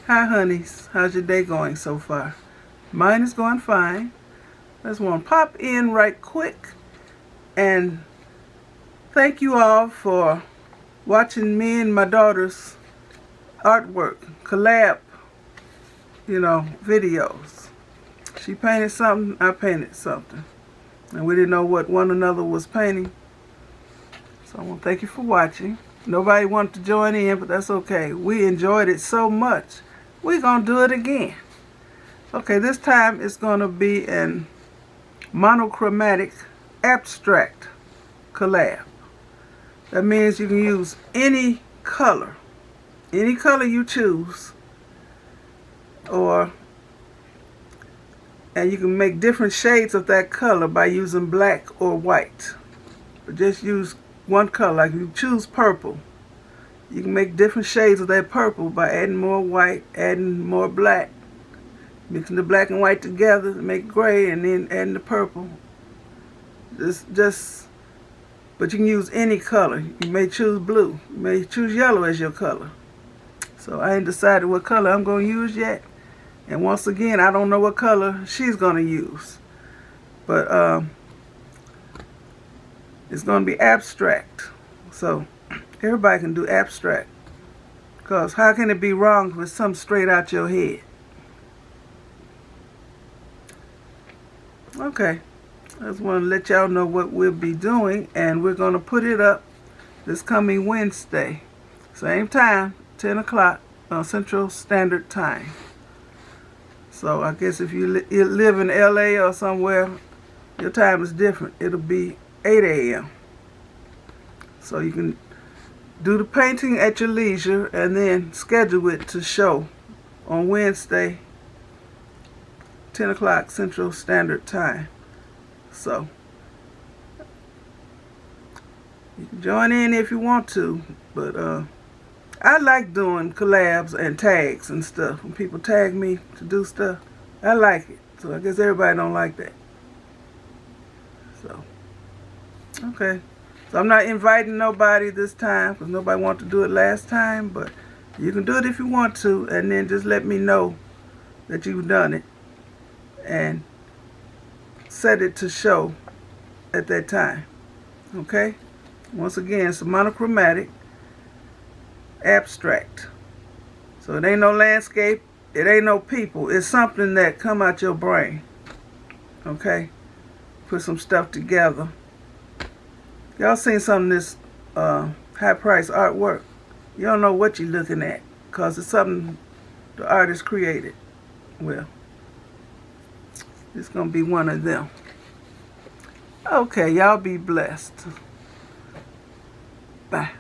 Hi honeys, how's your day going so far? Mine is going fine. I just want to pop in right quick and thank you all for watching me and my daughter's artwork collab, videos. She painted something, I painted something. And we didn't know what one another was painting. So I want to thank you for watching. Nobody wanted to join in, but that's okay. We enjoyed it so much. We're going to do it again. Okay, this time it's going to be an monochromatic abstract collab. That means you can use any color you choose, and you can make different shades of that color by using black or white. But just use one color. Like if you choose purple, you can make different shades of that purple by adding more white, adding more black, mixing the black and white together to make gray, and then adding the purple. But you can use any color. You may choose blue. You may choose yellow as your color. So I ain't decided what color I'm going to use yet. And once again, I don't know what color she's going to use. But it's going to be abstract. So everybody can do abstract. Because how can it be wrong if it's something straight out your head? Okay. I just want to let y'all know what we'll be doing. And we're going to put it up this coming Wednesday. Same time, 10 o'clock Central Standard Time. So I guess if you live in LA or somewhere, your time is different. It'll be 8 a.m. So you can do the painting at your leisure and then schedule it to show on Wednesday, 10 o'clock Central Standard Time. So you can join in if you want to, but I like doing collabs and tags and stuff. When people tag me to do stuff, I like it. So I guess everybody don't like that. So, okay. So I'm not inviting nobody this time because nobody wanted to do it last time. But you can do it if you want to, and then just let me know that you've done it and set it to show at that time. Okay? Once again, it's a monochromatic abstract. So it ain't no landscape, it ain't no people, it's something that come out your brain. Okay? Put some stuff together. Y'all seen some of this high price artwork? You don't know what you're looking at because it's something the artist created. Well, it's gonna be one of them. Okay, y'all be blessed. Bye.